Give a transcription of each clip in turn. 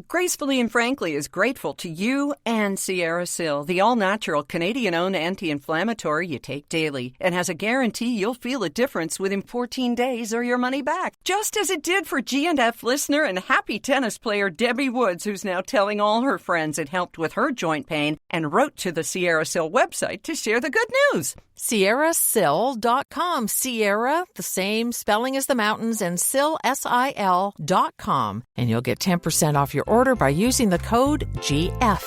Gracefully and Frankly is grateful to you and Sierra Sil, the all-natural Canadian-owned anti-inflammatory you take daily, and has a guarantee you'll feel a difference within 14 days or your money back. Just as it did for G&F listener and happy tennis player Debbie Woods, who's now telling all her friends it helped with her joint pain and wrote to the Sierra Sil website to share the good news. SierraSil.com. Sierra, the same spelling as the mountains, and Sil, SIL.com. And you'll get 10% off your order by using the code GF.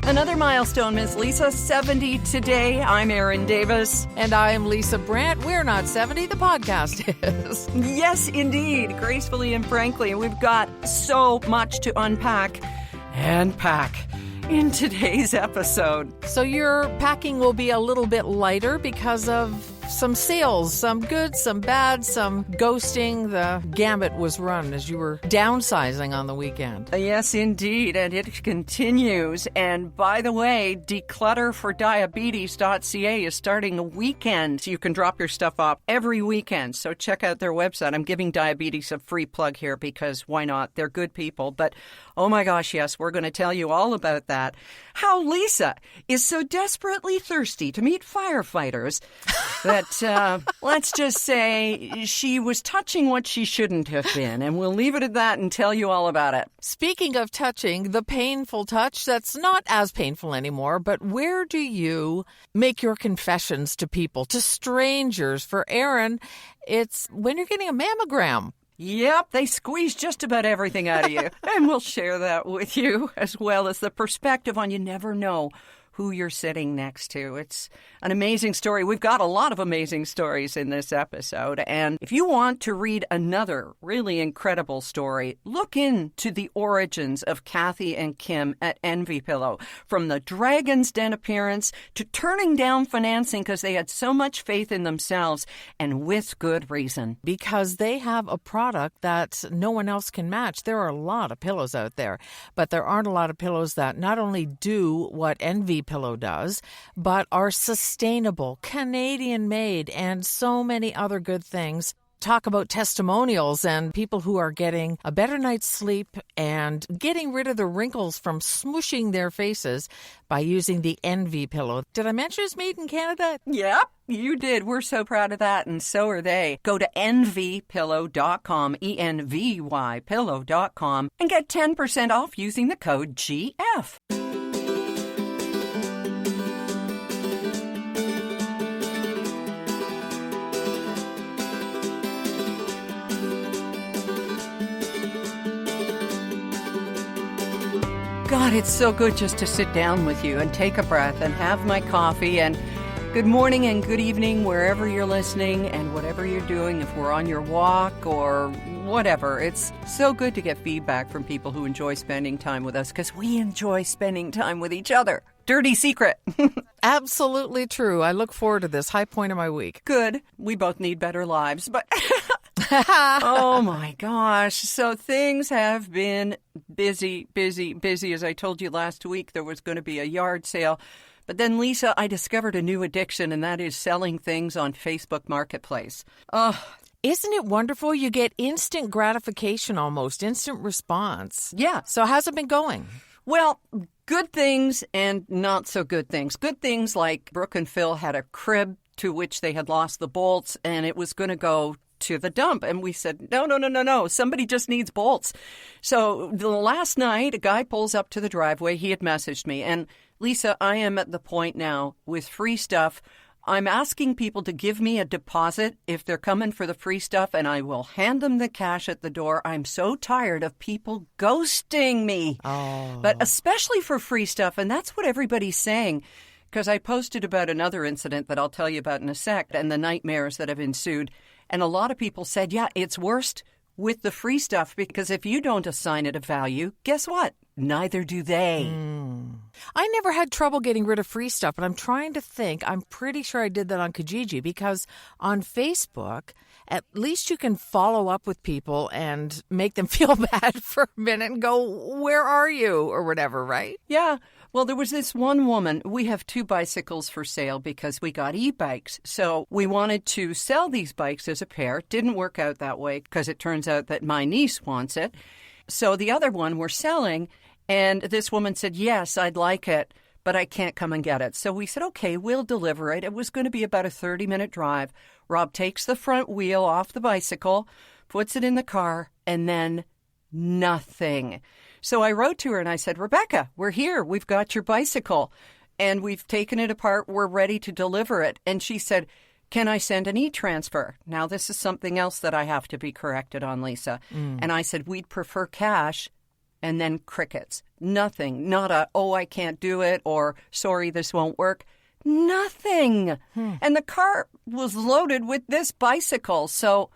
Another milestone, Miss Lisa, 70 today. I'm Erin Davis. And I'm Lisa Brandt. We're not 70, the podcast is. Yes, indeed. Gracefully and Frankly. We've got so much to unpack and pack in today's episode. So your packing will be a little bit lighter because of some sales, some good, some bad, some ghosting. The gambit was run as you were downsizing on the weekend. Yes, indeed, and it continues. And by the way, declutterfordiabetes.ca is starting a weekend. You can drop your stuff off every weekend, so check out their website. I'm giving Diabetes a free plug here because why not? They're good people. But oh my gosh, yes, we're going to tell you all about that. How Lisa is so desperately thirsty to meet firefighters that, let's just say, she was touching what she shouldn't have been. And we'll leave it at that and tell you all about it. Speaking of touching, the painful touch that's not as painful anymore, but where do you make your confessions to people, to strangers? For Erin, it's when you're getting a mammogram. Yep, they squeeze just about everything out of you. And we'll share that with you, as well as the perspective on you never know who you're sitting next to. It's an amazing story. We've got a lot of amazing stories in this episode. And if you want to read another really incredible story, look into the origins of Kathy and Kim at Envy Pillow. From the Dragon's Den appearance to turning down financing because they had so much faith in themselves, and with good reason. Because they have a product that no one else can match. There are a lot of pillows out there, but there aren't a lot of pillows that not only do what Envy Pillow does, but are sustainable, Canadian-made, and so many other good things. Talk about testimonials and people who are getting a better night's sleep and getting rid of the wrinkles from smushing their faces by using the Envy Pillow. Did I mention it's made in Canada? Yep, you did. We're so proud of that, and so are they. Go to envypillow.com, ENVY pillow.com, and get 10% off using the code GF. God, it's so good just to sit down with you and take a breath and have my coffee. And good morning and good evening wherever you're listening and whatever you're doing, if we're on your walk or whatever. It's so good to get feedback from people who enjoy spending time with us because we enjoy spending time with each other. Dirty secret. Absolutely true. I look forward to this high point of my week. Good. We both need better lives, but... Oh my gosh. So things have been busy. As I told you last week, there was going to be a yard sale. But then, Lisa, I discovered a new addiction, and that is selling things on Facebook Marketplace. Oh, isn't it wonderful? You get instant gratification almost, instant response. Yeah. So how's it been going? Well, good things and not so good things. Good things like Brooke and Phil had a crib to which they had lost the bolts, and it was going to go to the dump. And we said, no. Somebody just needs bolts. So the last night, a guy pulls up to the driveway. He had messaged me. And Lisa, I am at the point now with free stuff. I'm asking people to give me a deposit if they're coming for the free stuff, and I will hand them the cash at the door. I'm so tired of people ghosting me. Oh. But especially for free stuff. And that's what everybody's saying. Because I posted about another incident that I'll tell you about in a sec and the nightmares that have ensued. And a lot of people said, yeah, it's worst with the free stuff because if you don't assign it a value, guess what? Neither do they. I never had trouble getting rid of free stuff, but I'm trying to think. I'm pretty sure I did that on Kijiji because on Facebook, at least you can follow up with people and make them feel bad for a minute and go, where are you? Or whatever, right? Yeah. Well, there was this one woman. We have 2 bicycles for sale because we got e-bikes. So we wanted to sell these bikes as a pair. Didn't work out that way because it turns out that my niece wants it. So the other one we're selling, and this woman said, yes, I'd like it, but I can't come and get it. So we said, okay, we'll deliver it. It was going to be about a 30-minute drive. Rob takes the front wheel off the bicycle, puts it in the car, and then nothing. So I wrote to her and I said, Rebecca, we're here. We've got your bicycle and we've taken it apart. We're ready to deliver it. And she said, can I send an e-transfer? Now, this is something else that I have to be corrected on, Lisa. And I said, we'd prefer cash, and then crickets. Nothing. Not a, oh, I can't do it, or sorry, this won't work. Nothing. And the car was loaded with this bicycle. So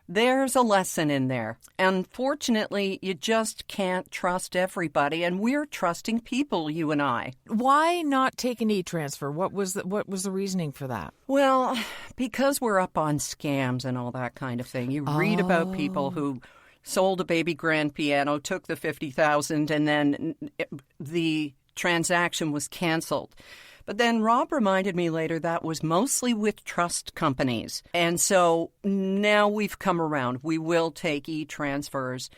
there's a lesson in there. Unfortunately, you just can't trust everybody, and we're trusting people, you and I. Why not take an e-transfer? What was the reasoning for that? Well, because we're up on scams and all that kind of thing. You read about people who sold a baby grand piano, took the $50,000, and then the transaction was canceled. But then Rob reminded me later that was mostly with trust companies. And so now we've come around. We will take e-transfers.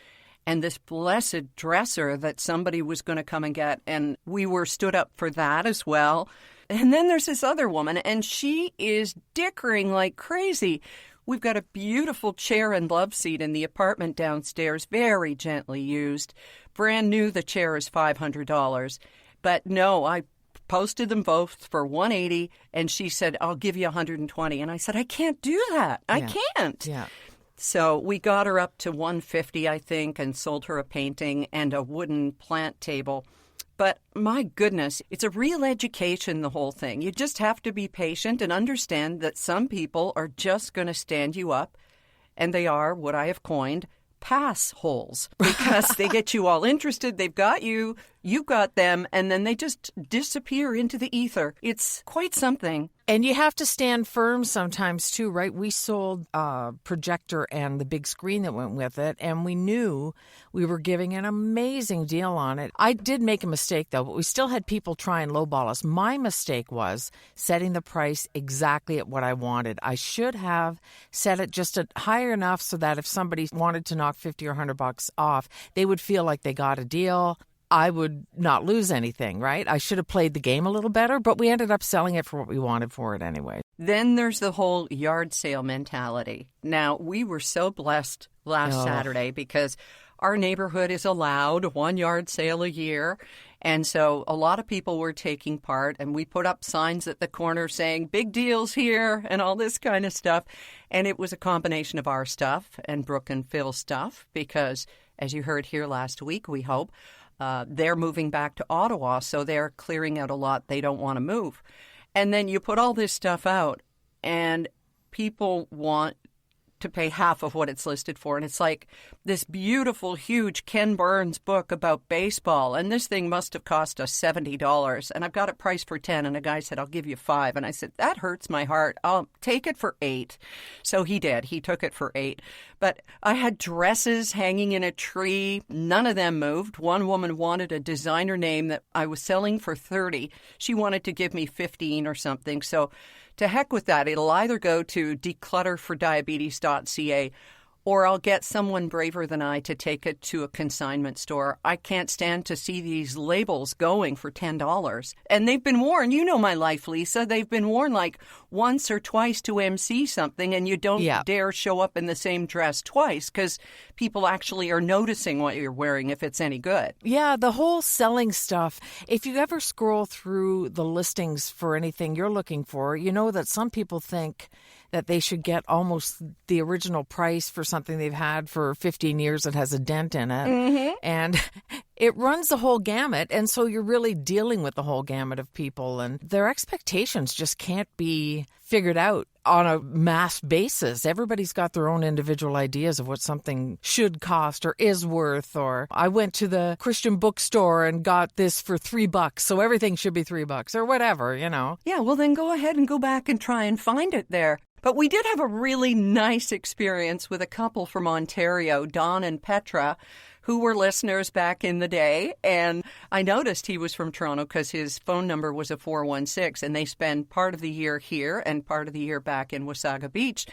And this blessed dresser that somebody was going to come and get, and we were stood up for that as well. And then there's this other woman, and she is dickering like crazy. We've got a beautiful chair and love seat in the apartment downstairs, very gently used. Brand new, the chair is $500. But no, I posted them both for $180, and she said, I'll give you $120. And I said, I can't do that. I can't. Yeah. So we got her up to $150, I think, and sold her a painting and a wooden plant table. But my goodness, it's a real education, the whole thing. You just have to be patient and understand that some people are just going to stand you up, and they are what I have coined pass holes, because they get you all interested. They've got you, you got them, and then they just disappear into the ether. It's quite something. And you have to stand firm sometimes too, right? We sold a projector and the big screen that went with it, and we knew we were giving an amazing deal on it. I did make a mistake though, but we still had people try and lowball us. My mistake was setting the price exactly at what I wanted. I should have set it just higher enough so that if somebody wanted to knock $50 or $100 off, they would feel like they got a deal. I would not lose anything, right? I should have played the game a little better, but we ended up selling it for what we wanted for it anyway. Then there's the whole yard sale mentality. Now, we were so blessed last Saturday because our neighborhood is allowed 1 yard sale a year. And so a lot of people were taking part, and we put up signs at the corner saying, big deals here and all this kind of stuff. And it was a combination of our stuff and Brooke and Phil's stuff because, as you heard here last week, we hope, they're moving back to Ottawa, so they're clearing out a lot they don't want to move. And then you put all this stuff out, and people want to pay half of what it's listed for. And it's like this beautiful, huge Ken Burns book about baseball. And this thing must have cost us $70. And I've got it priced for $10. And a guy said, I'll give you $5. And I said, that hurts my heart. I'll take it for $8. So he did. He took it for $8. But I had dresses hanging in a tree. None of them moved. One woman wanted a designer name that I was selling for $30. She wanted to give me $15 or something. So to heck with that. It'll either go to declutterfordiabetes.ca or I'll get someone braver than I to take it to a consignment store. I can't stand to see these labels going for $10. And they've been worn. You know my life, Lisa. They've been worn like once or twice to MC something, and you don't dare show up in the same dress twice because people actually are noticing what you're wearing if it's any good. Yeah, the whole selling stuff. If you ever scroll through the listings for anything you're looking for, you know that some people think that they should get almost the original price for something they've had for 15 years that has a dent in it. Mm-hmm. And it runs the whole gamut. And so you're really dealing with the whole gamut of people. And their expectations just can't be figured out on a mass basis. Everybody's got their own individual ideas of what something should cost or is worth. Or I went to the Christian bookstore and got this for $3, so everything should be $3 or whatever, you know. Yeah, well, then go ahead and go back and try and find it there. But we did have a really nice experience with a couple from Ontario, Don and Petra, who were listeners back in the day. And I noticed he was from Toronto because his phone number was a 416, and they spend part of the year here and part of the year back in Wasaga Beach.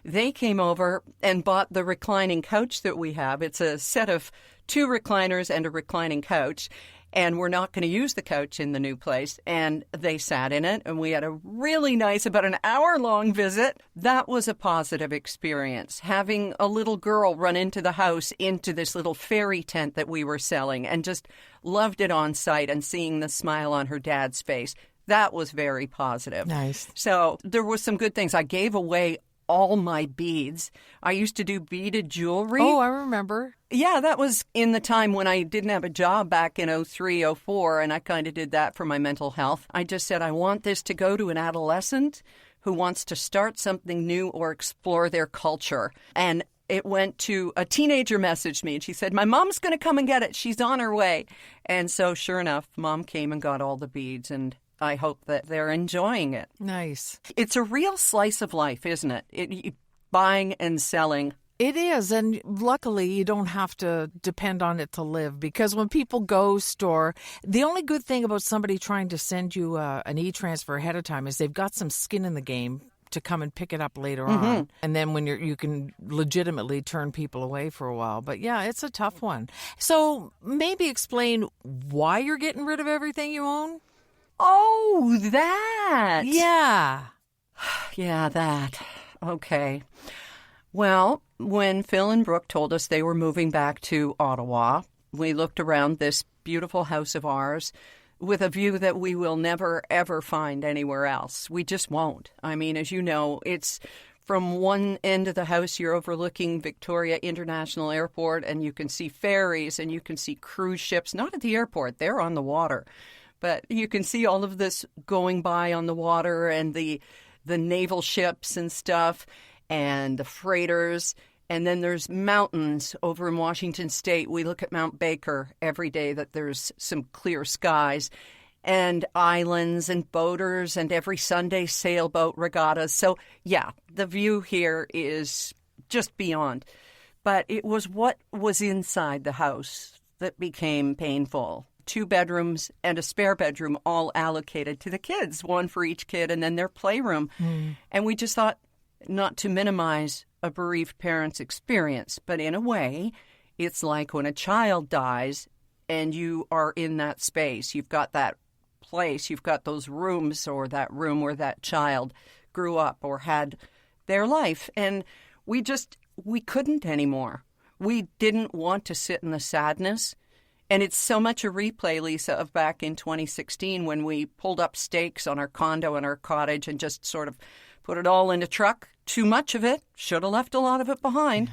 They came over and bought the reclining couch that we have. It's a set of 2 recliners and a reclining couch. And we're not going to use the couch in the new place. And they sat in it, and we had a really nice, about an hour-long visit. That was a positive experience, having a little girl run into the house, into this little fairy tent that we were selling, and just loved it on sight and seeing the smile on her dad's face. That was very positive. Nice. So there was some good things. I gave away all my beads. I used to do beaded jewelry. Oh, I remember. Yeah, that was in the time when I didn't have a job back in 03, 04, and I kind of did that for my mental health. I just said, I want this to go to an adolescent who wants to start something new or explore their culture. And it went to a teenager messaged me, and she said, my mom's going to come and get it. She's on her way. And so sure enough, Mom came and got all the beads, and I hope that they're enjoying it. Nice. It's a real slice of life, isn't it? Buying and selling. It is, and luckily you don't have to depend on it to live, because when people ghost, or the only good thing about somebody trying to send you an e-transfer ahead of time is they've got some skin in the game to come and pick it up later on. And then when you can legitimately turn people away for a while. But yeah, it's a tough one. So maybe explain why you're getting rid of everything you own? Oh, that. Yeah. Yeah, that. Okay. Well, when Phil and Brooke told us they were moving back to Ottawa, we looked around this beautiful house of ours with a view that we will never, ever find anywhere else. We just won't. I mean, as you know, it's from one end of the house, you're overlooking Victoria International Airport, and you can see ferries and you can see cruise ships, not at the airport, they're on the water. But you can see all of this going by on the water, and the naval ships and stuff, and the freighters. And then there's mountains over in Washington State. We look at Mount Baker every day that there's some clear skies, and islands and boaters, and every Sunday sailboat regattas. So, yeah, the view here is just beyond. But it was what was inside the house that became painful. 2 bedrooms and a spare bedroom all allocated to the kids, 1 for each kid, and then their playroom. And we just thought, not to minimize a bereaved parent's experience, but in a way, it's like when a child dies and you are in that space. You've got that place, you've got those rooms, or that room where that child grew up or had their life. And we couldn't anymore. We didn't want to sit in the sadness. And it's so much a replay, Lisa, of back in 2016 when we pulled up stakes on our condo and our cottage and just sort of put it all in a truck. Too much of it, should have left a lot of it behind,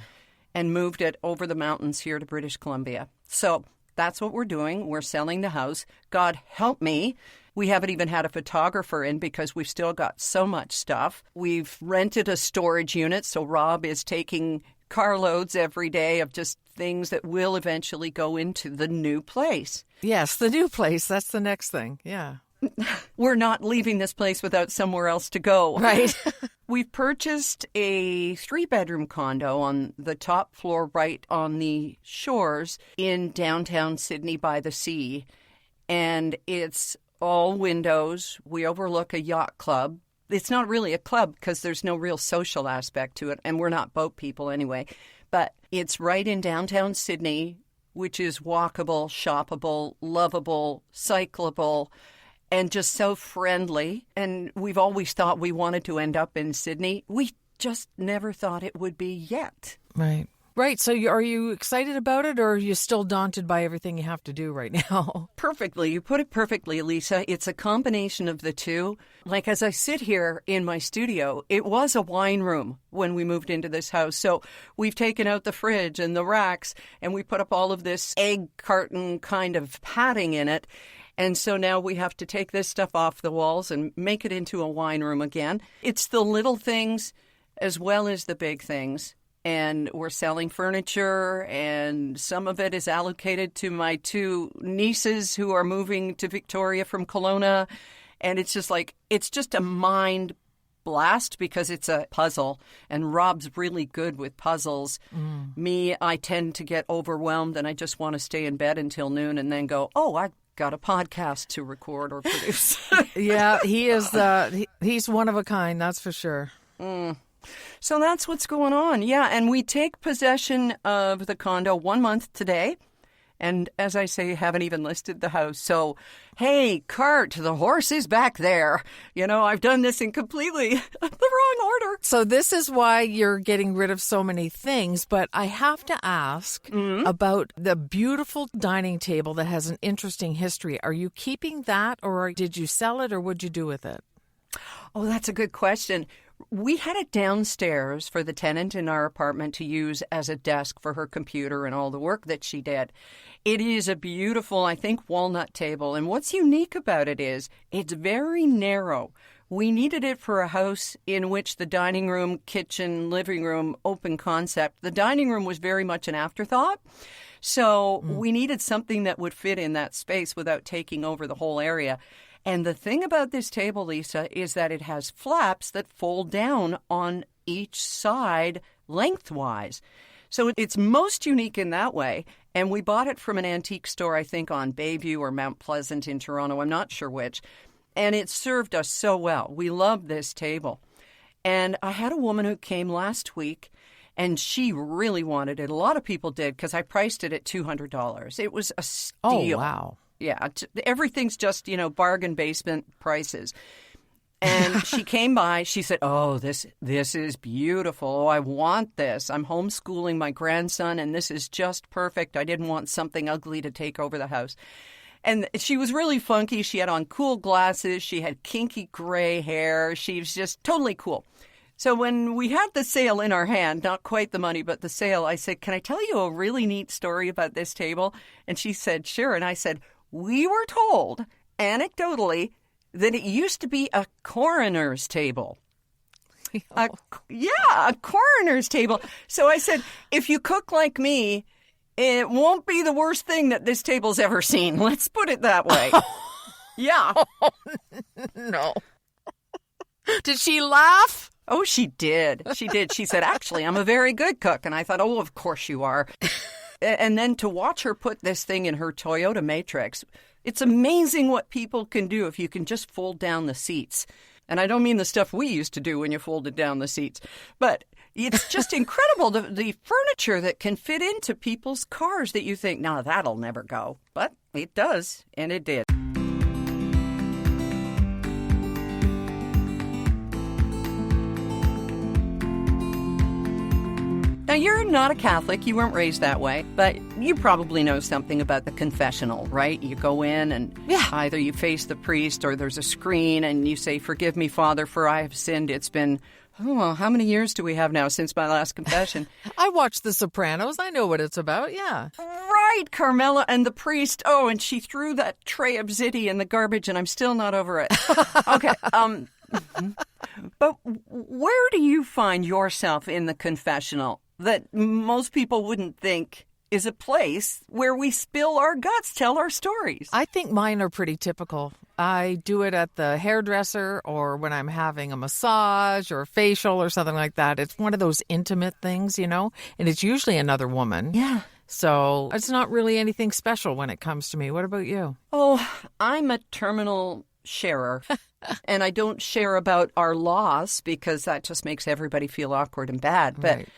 and moved it over the mountains here to British Columbia. So that's what we're doing. We're selling the house. God help me. We haven't even had a photographer in because we've still got so much stuff. We've rented a storage unit, so Rob is taking carloads every day of just things that will eventually go into the new place. Yes, the new place. That's the next thing. Yeah. We're not leaving this place without somewhere else to go. Right. We've purchased a 3-bedroom condo on the top floor right on the shores in downtown Sydney by the sea. And it's all windows. We overlook a yacht club. It's not really a club because there's no real social aspect to it, and we're not boat people anyway. But it's right in downtown Sydney, which is walkable, shoppable, lovable, cyclable, and just so friendly. And we've always thought we wanted to end up in Sydney. We just never thought it would be yet. Right. Right. So are you excited about it, or are you still daunted by everything you have to do right now? Perfectly. You put it perfectly, Lisa. It's a combination of the two. Like, as I sit here in my studio, it was a wine room when we moved into this house. So we've taken out the fridge and the racks, and we put up all of this egg carton kind of padding in it. And so now we have to take this stuff off the walls and make it into a wine room again. It's the little things as well as the big things. And we're selling furniture, and some of it is allocated to my 2 nieces who are moving to Victoria from Kelowna. And it's just a mind blast because it's a puzzle, and Rob's really good with puzzles. Me, I tend to get overwhelmed, and I just want to stay in bed until noon and then go, oh, I got a podcast to record or produce. Yeah, he is. He's one of a kind, that's for sure. So that's what's going on. Yeah, and we take possession of the condo 1 month today. And as I say, haven't even listed the house. So, hey, Cart, the horse is back there. You know, I've done this in completely the wrong order. So this is why you're getting rid of so many things. But I have to ask about the beautiful dining table that has an interesting history. Are you keeping that, or did you sell it, or what'd you do with it? Oh, that's a good question. We had it downstairs for the tenant in our apartment to use as a desk for her computer and all the work that she did. It is a beautiful, I think, walnut table. And what's unique about it is it's very narrow. We needed it for a house in which the dining room, kitchen, living room, open concept. The dining room was very much an afterthought. So we needed something that would fit in that space without taking over the whole area. And the thing about this table, Lisa, is that it has flaps that fold down on each side lengthwise. So it's most unique in that way. And we bought it from an antique store, I think, on Bayview or Mount Pleasant in Toronto. I'm not sure which. And it served us so well. We love this table. And I had a woman who came last week, and she really wanted it. A lot of people did because I priced it at $200. It was a steal. Oh, wow. Yeah, everything's just, bargain basement prices. And she came by. She said, oh, this is beautiful. Oh, I want this. I'm homeschooling my grandson, and this is just perfect. I didn't want something ugly to take over the house. And she was really funky. She had on cool glasses. She had kinky gray hair. She was just totally cool. So when we had the sale in our hand, not quite the money, but the sale, I said, can I tell you a really neat story about this table? And she said, sure. And I said, we were told, anecdotally, that it used to be a coroner's table. A coroner's table. So I said, if you cook like me, it won't be the worst thing that this table's ever seen. Let's put it that way. Yeah. No. Did she laugh? Oh, she did. She did. She said, actually, I'm a very good cook. And I thought, oh, of course you are. And then to watch her put this thing in her Toyota Matrix, it's amazing what people can do if you can just fold down the seats. And I don't mean the stuff we used to do when you folded down the seats, but it's just incredible, the furniture that can fit into people's cars that you think, no, that'll never go. But it does, and it did. Now, you're not a Catholic. You weren't raised that way. But you probably know something about the confessional, right? You go in and either you face the priest or there's a screen and you say, forgive me, Father, for I have sinned. It's been, how many years do we have now since my last confession? I watched The Sopranos. I know what it's about, yeah. Right, Carmela. And the priest, and she threw that tray of ziti in the garbage and I'm still not over it. Okay, But where do you find yourself in the confessional that most people wouldn't think is a place where we spill our guts, tell our stories? I think mine are pretty typical. I do it at the hairdresser or when I'm having a massage or facial or something like that. It's one of those intimate things, and it's usually another woman. Yeah. So it's not really anything special when it comes to me. What about you? Oh, I'm a terminal sharer. And I don't share about our loss because that just makes everybody feel awkward and bad. But Right.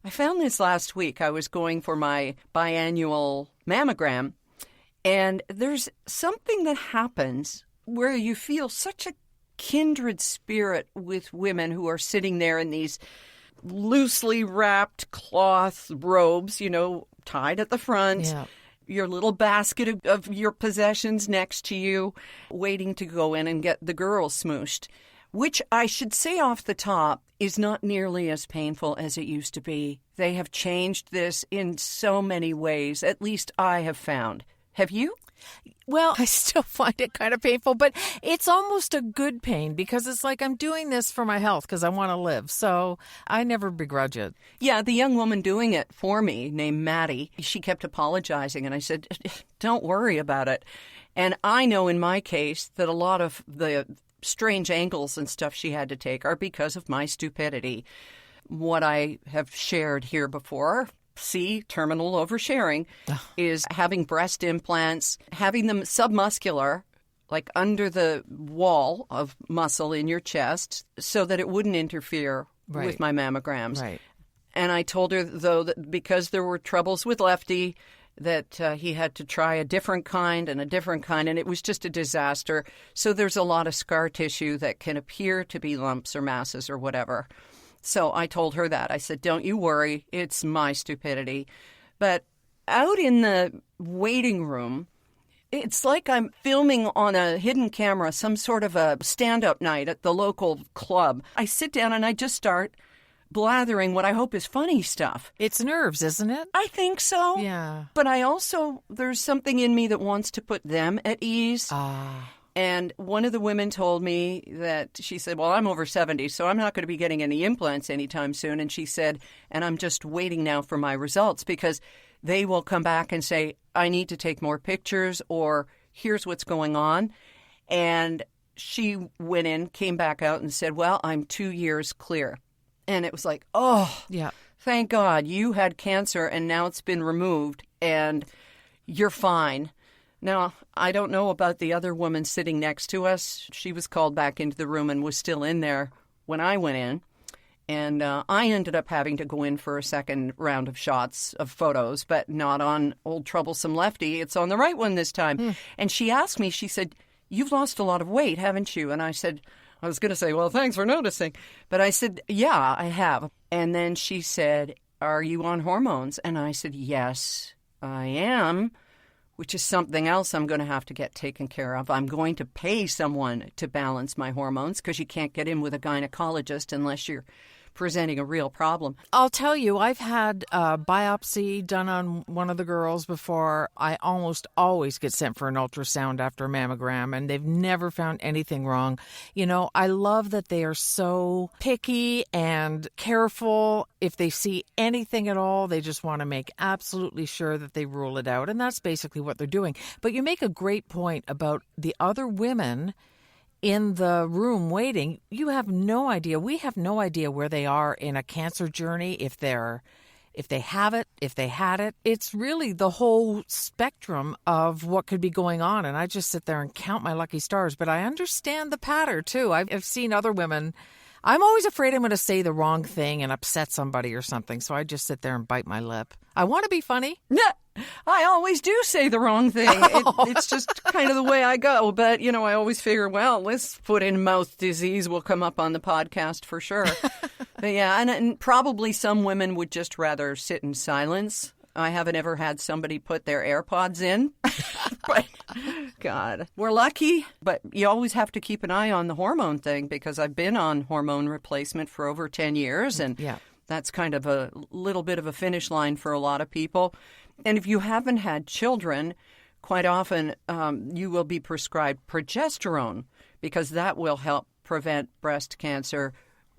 I found this last week. I was going for my biannual mammogram, and there's something that happens where you feel such a kindred spirit with women who are sitting there in these loosely wrapped cloth robes, tied at the front. Yeah. Your little basket of your possessions next to you, waiting to go in and get the girls smooshed, which I should say off the top is not nearly as painful as it used to be. They have changed this in so many ways, at least I have found. Have you? Well, I still find it kind of painful, but it's almost a good pain because it's like I'm doing this for my health because I want to live. So I never begrudge it. Yeah, the young woman doing it for me, named Maddie, she kept apologizing, and I said, don't worry about it. And I know in my case that a lot of the strange angles and stuff she had to take are because of my stupidity. What I have shared here before, terminal oversharing, is having breast implants, having them submuscular, like under the wall of muscle in your chest, so that it wouldn't interfere with my mammograms. Right. And I told her, though, that because there were troubles with Lefty, that he had to try a different kind, and it was just a disaster. So there's a lot of scar tissue that can appear to be lumps or masses or whatever. So I told her that. I said, don't you worry, it's my stupidity. But out in the waiting room, it's like I'm filming on a hidden camera, some sort of a stand-up night at the local club. I sit down and I just start blathering what I hope is funny stuff. It's nerves, isn't it? I think so. Yeah. But there's something in me that wants to put them at ease. And one of the women told me that she said, well, I'm over 70, so I'm not going to be getting any implants anytime soon. And she said, and I'm just waiting now for my results because they will come back and say, I need to take more pictures, or here's what's going on. And she went in, came back out and said, well, I'm 2 years clear. And it was like, oh, yeah, thank God you had cancer and now it's been removed and you're fine. Now, I don't know about the other woman sitting next to us. She was called back into the room and was still in there when I went in. And I ended up having to go in for a second round of shots of photos, but not on old troublesome Lefty. It's on the right one this time. And she asked me, she said, you've lost a lot of weight, haven't you? And I said, I was going to say, well, thanks for noticing. But I said, yeah, I have. And then she said, are you on hormones? And I said, yes, I am, which is something else I'm going to have to get taken care of. I'm going to pay someone to balance my hormones because you can't get in with a gynecologist unless you're presenting a real problem. I'll tell you, I've had a biopsy done on one of the girls before. I almost always get sent for an ultrasound after a mammogram, and they've never found anything wrong. You know, I love that they are so picky and careful. If they see anything at all, they just want to make absolutely sure that they rule it out, and that's basically what they're doing. But you make a great point about the other women in the room waiting. You have no idea. We have no idea where they are in a cancer journey, if they have it, if they had it. It's really the whole spectrum of what could be going on. And I just sit there and count my lucky stars. But I understand the patter, too. I've seen other women. I'm always afraid I'm going to say the wrong thing and upset somebody or something. So I just sit there and bite my lip. I want to be funny. I always do say the wrong thing. It's just kind of the way I go. But, you know, I always figure, well, this foot and mouth disease will come up on the podcast for sure. But yeah, and probably some women would just rather sit in silence. I haven't ever had somebody put their AirPods in. But, God, we're lucky. But you always have to keep an eye on the hormone thing because I've been on hormone replacement for over 10 years. And that's kind of a little bit of a finish line for a lot of people. And if you haven't had children, quite often you will be prescribed progesterone because that will help prevent breast cancer,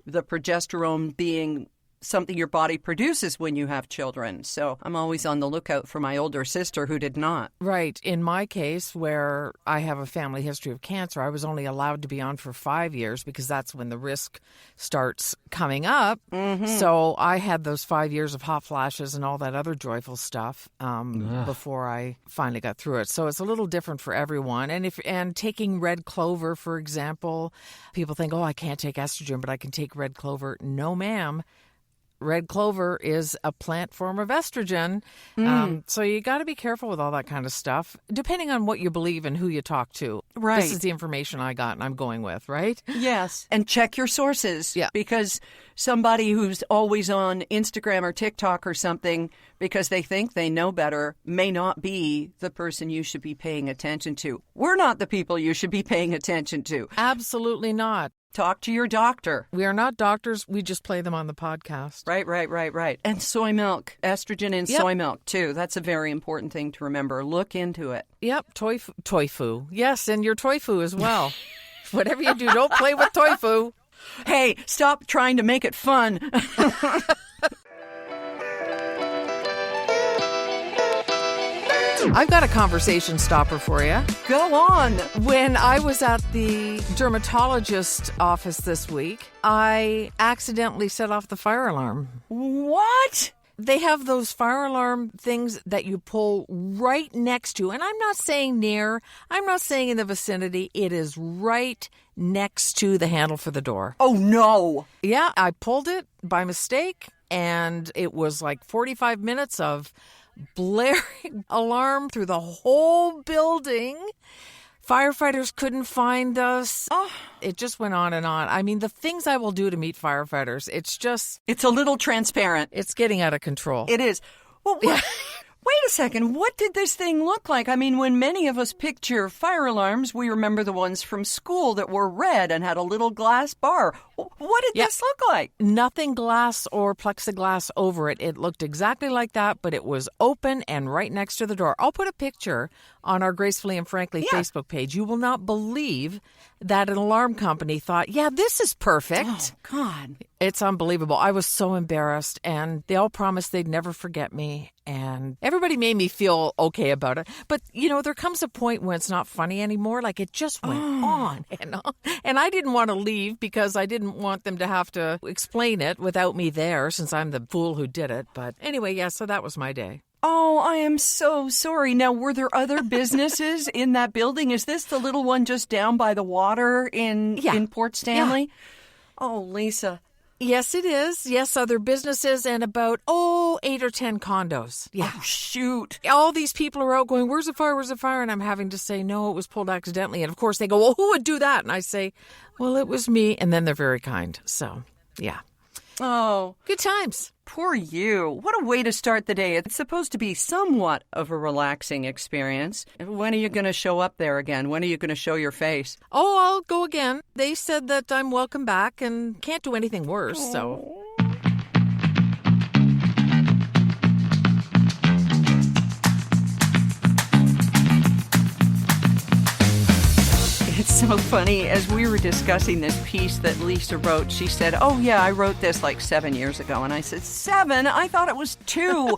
the progesterone being something your body produces when you have children. So I'm always on the lookout for my older sister who did not. Right. In my case, where I have a family history of cancer, I was only allowed to be on for 5 years because that's when the risk starts coming up. So I had those 5 years of hot flashes and all that other joyful stuff before I finally got through it. So it's a little different for everyone. And taking red clover, for example, people think, oh, I can't take estrogen, but I can take red clover. No, ma'am. Red clover is a plant form of estrogen. So you got to be careful with all that kind of stuff, depending on what you believe and who you talk to. Right. This is the information I got and I'm going with, right? Yes. And check your sources. Yeah. Because somebody who's always on Instagram or TikTok or something because they think they know better may not be the person you should be paying attention to. We're not the people you should be paying attention to. Absolutely not. Talk to your doctor. We are not doctors. We just play them on the podcast. Right. And soy milk. Estrogen in soy milk, too. That's a very important thing to remember. Look into it. Yep. Toifu. Yes, and your toifu as well. Whatever you do, don't play with toifu. Hey, stop trying to make it fun. I've got a conversation stopper for you. Go on. When I was at the dermatologist office this week, I accidentally set off the fire alarm. What? They have those fire alarm things that you pull right next to, and I'm not saying near, I'm not saying in the vicinity, it is right next to the handle for the door. Oh, no. Yeah, I pulled it by mistake, and it was like 45 minutes of blaring alarm through the whole building. Firefighters couldn't find us. Oh. It just went on and on. I mean, the things I will do to meet firefighters, it's a little transparent. It's getting out of control. It is. Well, wait a second. What did this thing look like? I mean, when many of us picture fire alarms, we remember the ones from school that were red and had a little glass bar. What did this look like? Nothing glass or plexiglass over it. It looked exactly like that, but it was open and right next to the door. I'll put a picture on our Gracefully and Frankly Facebook page. You will not believe that an alarm company thought, yeah, this is perfect. Oh, God. It's unbelievable. I was so embarrassed, and they all promised they'd never forget me, and everybody made me feel okay about it. But, you know, there comes a point when it's not funny anymore. Like, it just went on and on. And I didn't want to leave because I didn't want them to have to explain it without me there, since I'm the fool who did it. But anyway, yeah, so that was my day. Oh, I am so sorry. Now, were there other businesses in that building? Is this the little one just down by the water in Port Stanley? Yeah. Oh, Lisa. Yes, it is. Yes, other businesses and about, 8 or 10 condos. Yeah. Oh, shoot. All these people are out going, where's the fire? Where's the fire? And I'm having to say, no, it was pulled accidentally. And of course they go, well, who would do that? And I say, well, it was me. And then they're very kind. So, yeah. Oh. Good times. Poor you. What a way to start the day. It's supposed to be somewhat of a relaxing experience. When are you going to show up there again? When are you going to show your face? Oh, I'll go again. They said that I'm welcome back and can't do anything worse, so... It's so funny. As we were discussing this piece that Lisa wrote, she said, oh, yeah, I wrote this like 7 years ago. And I said, 7? I thought it was 2.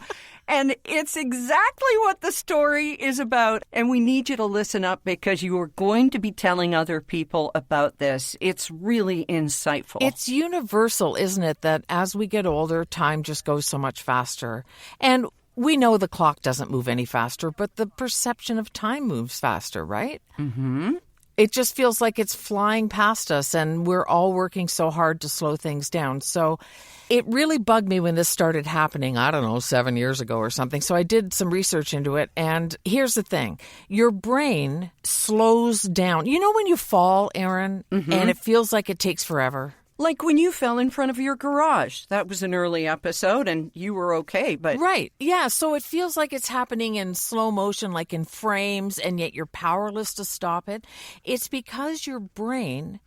And it's exactly what the story is about. And we need you to listen up because you are going to be telling other people about this. It's really insightful. It's universal, isn't it, that as we get older, time just goes so much faster. And we know the clock doesn't move any faster, but the perception of time moves faster, right? Mm-hmm. It just feels like it's flying past us, and we're all working so hard to slow things down. So it really bugged me when this started happening, 7 years ago or something. So I did some research into it, and here's the thing. Your brain slows down. You know when you fall, Erin, and it feels like it takes forever? Like when you fell in front of your garage. That was an early episode, and you were okay, but... Right. Yeah, so it feels like it's happening in slow motion, like in frames, and yet you're powerless to stop it. It's because your brain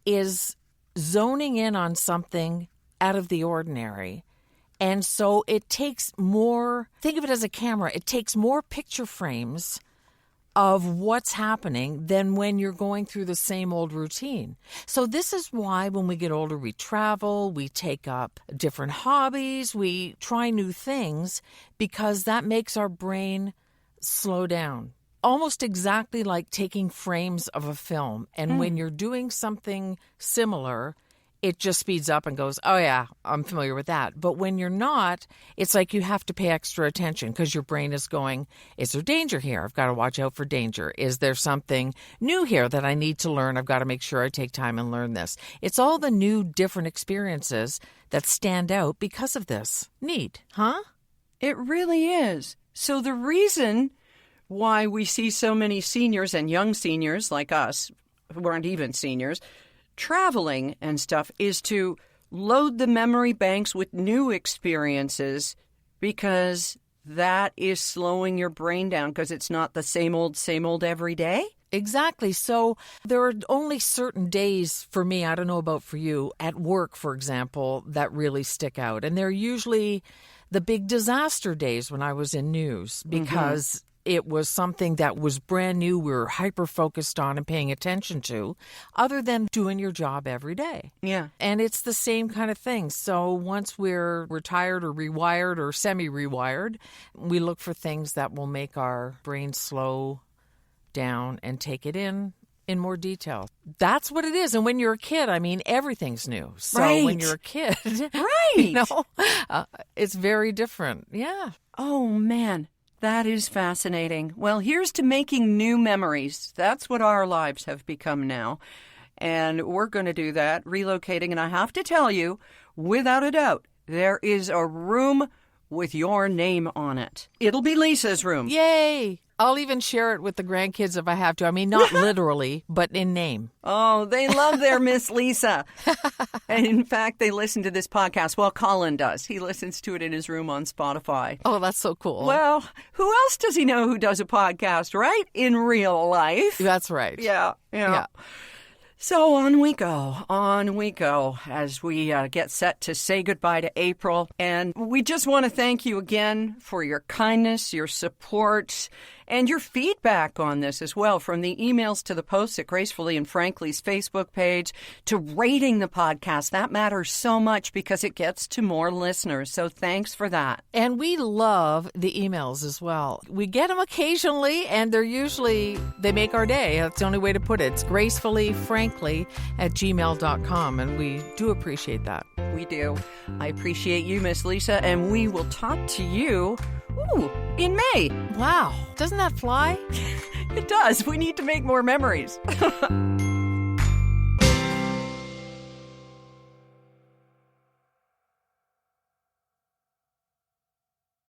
is zoning in on something out of the ordinary. And so it takes more... Think of it as a camera. It takes more picture frames of what's happening than when you're going through the same old routine. So this is why when we get older, we travel, we take up different hobbies, we try new things, because that makes our brain slow down. Almost exactly like taking frames of a film. And when you're doing something similar, it just speeds up and goes, oh yeah, I'm familiar with that. But when you're not, it's like you have to pay extra attention because your brain is going, is there danger here? I've got to watch out for danger. Is there something new here that I need to learn? I've got to make sure I take time and learn this. It's all the new, different experiences that stand out because of this. Neat, huh? It really is. So the reason why we see so many seniors and young seniors like us, who aren't even seniors, traveling and stuff is to load the memory banks with new experiences, because that is slowing your brain down because it's not the same old every day. Exactly. So there are only certain days for me, I don't know about for you, at work, for example, that really stick out. And they're usually the big disaster days when I was in news, because it was something that was brand new, we were hyper-focused on and paying attention to, other than doing your job every day. Yeah. And it's the same kind of thing. So once we're retired or rewired or semi-rewired, we look for things that will make our brain slow down and take it in more detail. That's what it is. And when you're a kid, I mean, everything's new. So when you're a kid, it's very different. Yeah. Oh, man. That is fascinating. Well, here's to making new memories. That's what our lives have become now. And we're going to do that, relocating. And I have to tell you, without a doubt, there is a room with your name on it. It'll be Lisa's room. Yay! I'll even share it with the grandkids if I have to. I mean, not literally, but in name. Oh, they love their Miss Lisa. And in fact, they listen to this podcast. Well, Colin does. He listens to it in his room on Spotify. Oh, that's so cool. Well, who else does he know who does a podcast, right? In real life. That's right. Yeah. So on we go as we get set to say goodbye to April. And we just want to thank you again for your kindness, your support, and your feedback on this as well, from the emails to the posts at Gracefully and Frankly's Facebook page to rating the podcast. That matters so much because it gets to more listeners. So thanks for that. And we love the emails as well. We get them occasionally, and they make our day. That's the only way to put it. It's gracefullyfrankly@gmail.com, and we do appreciate that. We do. I appreciate you, Miss Lisa, and we will talk to you in May. Wow. Doesn't that fly? It does. We need to make more memories.